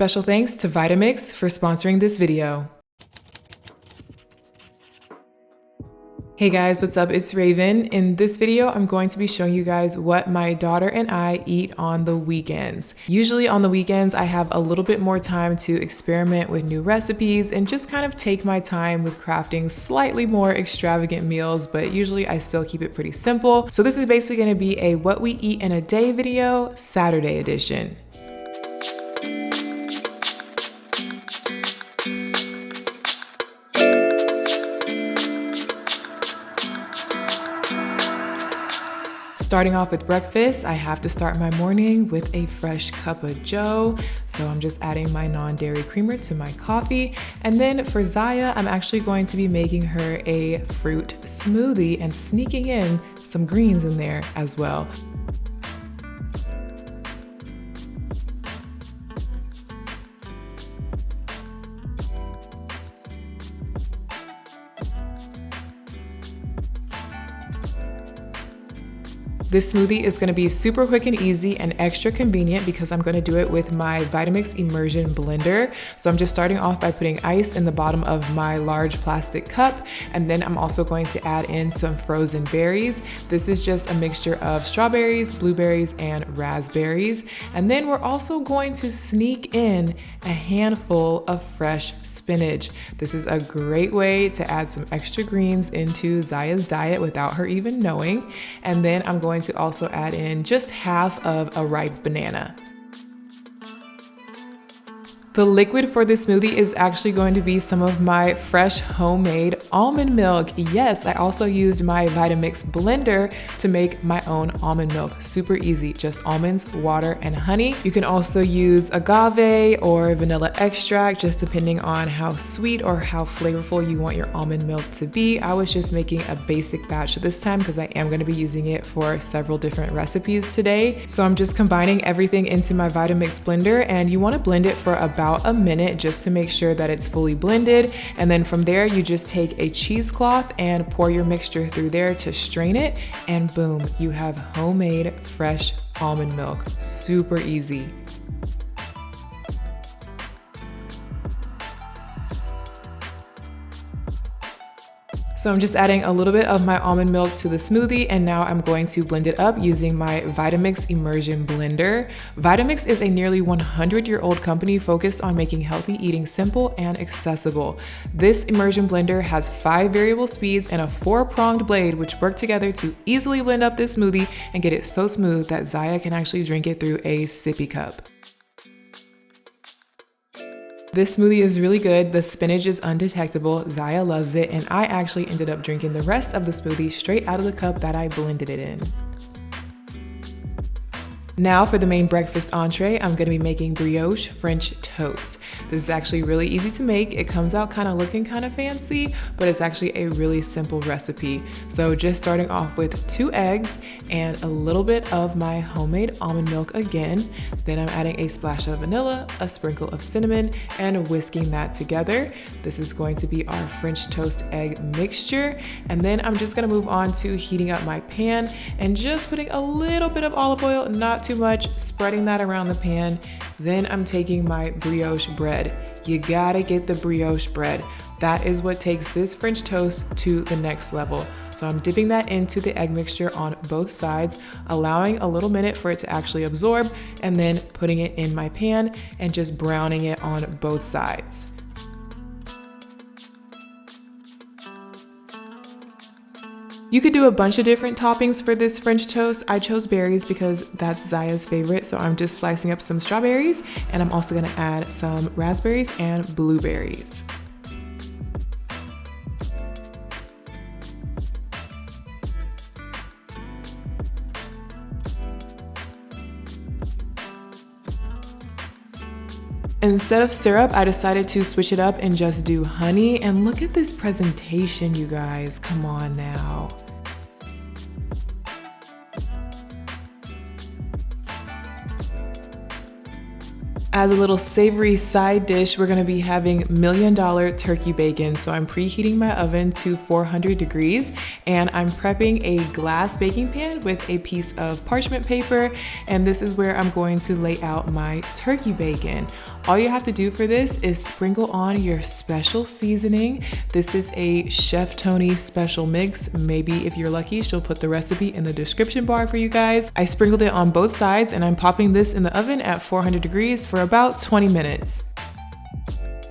Special thanks to Vitamix for sponsoring this video. Hey guys, what's up? It's Raven. In this video, I'm going to be showing you guys what my daughter and I eat on the weekends. Usually on the weekends, I have a little bit more time to experiment with new recipes and just kind of take my time with crafting slightly more extravagant meals, but usually I still keep it pretty simple. So this is basically going to be a what we eat in a day video, Saturday edition. Starting off with breakfast, I have to start my morning with a fresh cup of joe. So I'm just adding my non-dairy creamer to my coffee. And then for Ziya, I'm actually going to be making her a fruit smoothie and sneaking in some greens in there as well. This smoothie is going to be super quick and easy and extra convenient because I'm going to do it with my Vitamix immersion blender. So I'm just starting off by putting ice in the bottom of my large plastic cup, and then I'm also going to add in some frozen berries. This is just a mixture of strawberries, blueberries, and raspberries. And then we're also going to sneak in a handful of fresh spinach. This is a great way to add some extra greens into Ziya's diet without her even knowing. And then I'm going to also add in just half of a ripe banana. The liquid for this smoothie is actually going to be some of my fresh homemade almond milk. Yes, I also used my Vitamix blender to make my own almond milk. Super easy, just almonds, water, and honey. You can also use agave or vanilla extract, just depending on how sweet or how flavorful you want your almond milk to be. I was just making a basic batch this time because I am going to be using it for several different recipes today. So I'm just combining everything into my Vitamix blender, and you want to blend it for about a minute just to make sure that it's fully blended. And then from there, you just take a cheesecloth and pour your mixture through there to strain it, and boom, you have homemade fresh almond milk. Super easy. So I'm just adding a little bit of my almond milk to the smoothie, and now I'm going to blend it up using my Vitamix immersion blender. Vitamix is a nearly 100-year-old company focused on making healthy eating simple and accessible. This immersion blender has 5 variable speeds and a 4-pronged blade, which work together to easily blend up this smoothie and get it so smooth that Ziya can actually drink it through a sippy cup. This smoothie is really good. The spinach is undetectable. Ziya loves it, and I actually ended up drinking the rest of the smoothie straight out of the cup that I blended it in. Now for the main breakfast entree, I'm going to be making brioche French toast. This is actually really easy to make. It comes out kind of looking kind of fancy, but it's actually a really simple recipe. So just starting off with 2 eggs and a little bit of my homemade almond milk again. Then I'm adding a splash of vanilla, a sprinkle of cinnamon, and whisking that together. This is going to be our French toast egg mixture. And then I'm just going to move on to heating up my pan and just putting a little bit of olive oil, not too much, spreading that around the pan. Then I'm taking my brioche bread. You gotta get the brioche bread. That is what takes this French toast to the next level. So I'm dipping that into the egg mixture on both sides, allowing a little minute for it to actually absorb, and then putting it in my pan and just browning it on both sides. You could do a bunch of different toppings for this French toast. I chose berries because that's Ziya's favorite. So I'm just slicing up some strawberries, and I'm also gonna add some raspberries and blueberries. Instead of syrup, I decided to switch it up and just do honey. And look at this presentation, you guys. Come on now. As a little savory side dish, we're gonna be having $1 million turkey bacon. So I'm preheating my oven to 400 degrees, and I'm prepping a glass baking pan with a piece of parchment paper. And this is where I'm going to lay out my turkey bacon. All you have to do for this is sprinkle on your special seasoning. This is a Chef Tony special mix. Maybe if you're lucky, she'll put the recipe in the description bar for you guys. I sprinkled it on both sides and I'm popping this in the oven at 400 degrees for about 20 minutes.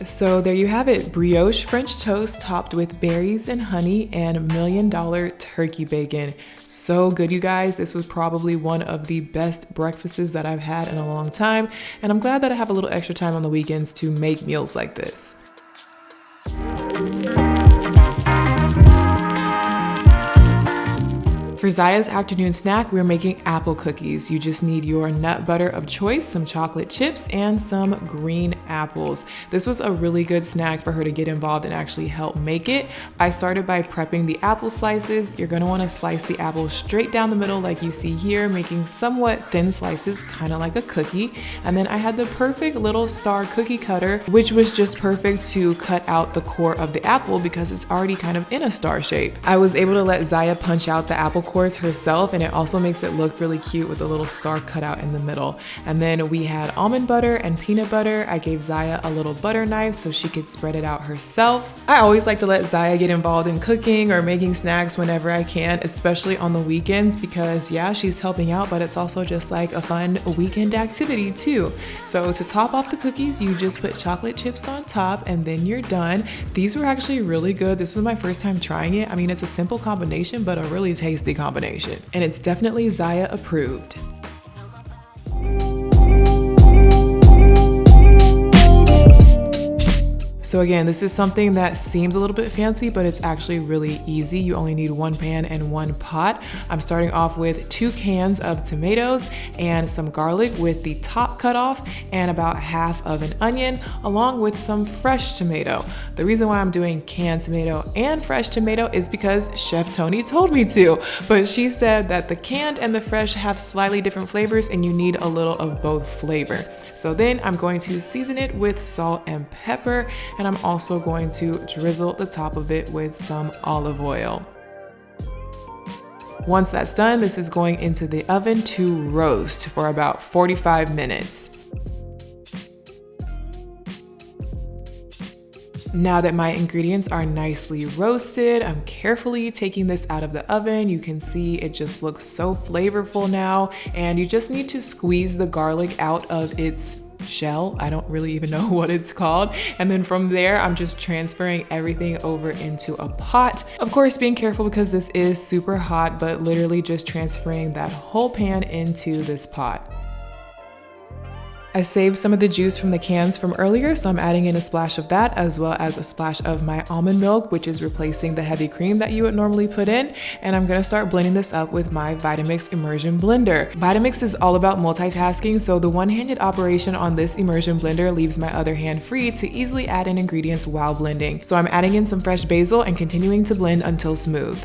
So there you have it, brioche French toast topped with berries and honey and $1 million turkey bacon. So good, you guys. This was probably one of the best breakfasts that I've had in a long time, and I'm glad that I have a little extra time on the weekends to make meals like this. For Ziya's afternoon snack, we're making apple cookies. You just need your nut butter of choice, some chocolate chips, and some green apples. This was a really good snack for her to get involved and actually help make it. I started by prepping the apple slices. You're gonna wanna slice the apple straight down the middle like you see here, making somewhat thin slices, kind of like a cookie. And then I had the perfect little star cookie cutter, which was just perfect to cut out the core of the apple because it's already kind of in a star shape. I was able to let Ziya punch out the apple cores herself, and it also makes it look really cute with a little star cut out in the middle. And then we had almond butter and peanut butter. I gave Ziya a little butter knife so she could spread it out herself. I always like to let Ziya get involved in cooking or making snacks whenever I can, especially on the weekends, because yeah, she's helping out, but it's also just like a fun weekend activity too. So to top off the cookies, you just put chocolate chips on top and then you're done. These were actually really good. This was my first time trying it. I mean, it's a simple combination, but a really tasty combination. And it's definitely Ziya approved. So again, this is something that seems a little bit fancy, but it's actually really easy. You only need one pan and one pot. I'm starting off with 2 cans of tomatoes and some garlic with the top cut off and about half of an onion, along with some fresh tomato. The reason why I'm doing canned tomato and fresh tomato is because Chef Tony told me to, but she said that the canned and the fresh have slightly different flavors and you need a little of both flavor. So then I'm going to season it with salt and pepper, and I'm also going to drizzle the top of it with some olive oil. Once that's done, this is going into the oven to roast for about 45 minutes. Now that my ingredients are nicely roasted, I'm carefully taking this out of the oven. You can see it just looks so flavorful now, and you just need to squeeze the garlic out of its shell. I don't really even know what it's called. And then from there, I'm just transferring everything over into a pot. Of course, being careful because this is super hot, but literally just transferring that whole pan into this pot. I saved some of the juice from the cans from earlier, so I'm adding in a splash of that as well as a splash of my almond milk, which is replacing the heavy cream that you would normally put in. And I'm gonna start blending this up with my Vitamix immersion blender. Vitamix is all about multitasking, so the one-handed operation on this immersion blender leaves my other hand free to easily add in ingredients while blending. So I'm adding in some fresh basil and continuing to blend until smooth.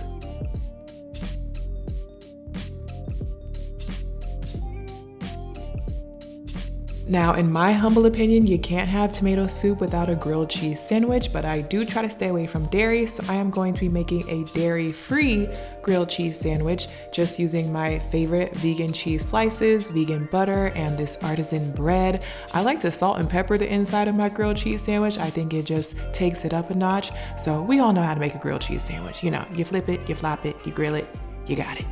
Now, in my humble opinion, you can't have tomato soup without a grilled cheese sandwich, but I do try to stay away from dairy, so I am going to be making a dairy-free grilled cheese sandwich, just using my favorite vegan cheese slices, vegan butter, and this artisan bread. I like to salt and pepper the inside of my grilled cheese sandwich. I think it just takes it up a notch. So we all know how to make a grilled cheese sandwich. You know, you flip it, you flop it, you grill it, you got it.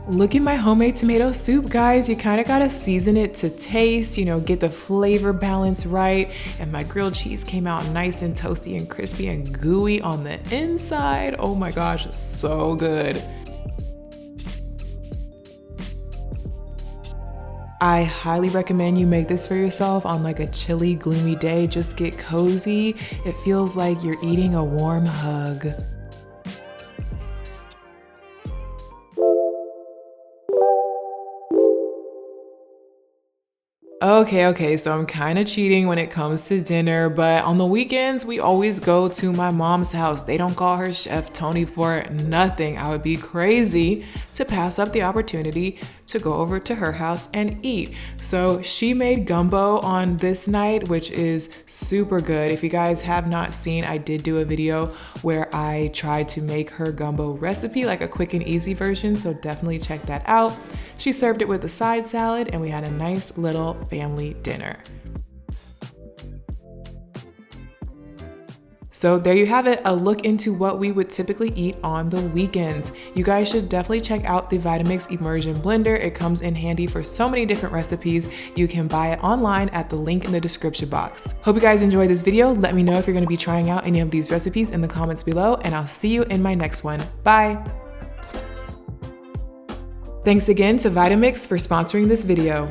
Look at my homemade tomato soup, guys. You kind of gotta season it to taste, you know, get the flavor balance right. And my grilled cheese came out nice and toasty and crispy and gooey on the inside. Oh my gosh, so good. I highly recommend you make this for yourself on like a chilly, gloomy day. Just get cozy. It feels like you're eating a warm hug. Okay, so I'm kind of cheating when it comes to dinner, but on the weekends, we always go to my mom's house. They don't call her Chef Tony for nothing. I would be crazy to pass up the opportunity to go over to her house and eat. So she made gumbo on this night, which is super good. If you guys have not seen, I did do a video where I tried to make her gumbo recipe, like a quick and easy version, so definitely check that out. She served it with a side salad and we had a nice little family dinner. So there you have it, a look into what we would typically eat on the weekends. You guys should definitely check out the Vitamix Immersion Blender. It comes in handy for so many different recipes. You can buy it online at the link in the description box. Hope you guys enjoyed this video. Let me know if you're gonna be trying out any of these recipes in the comments below, and I'll see you in my next one. Bye. Thanks again to Vitamix for sponsoring this video.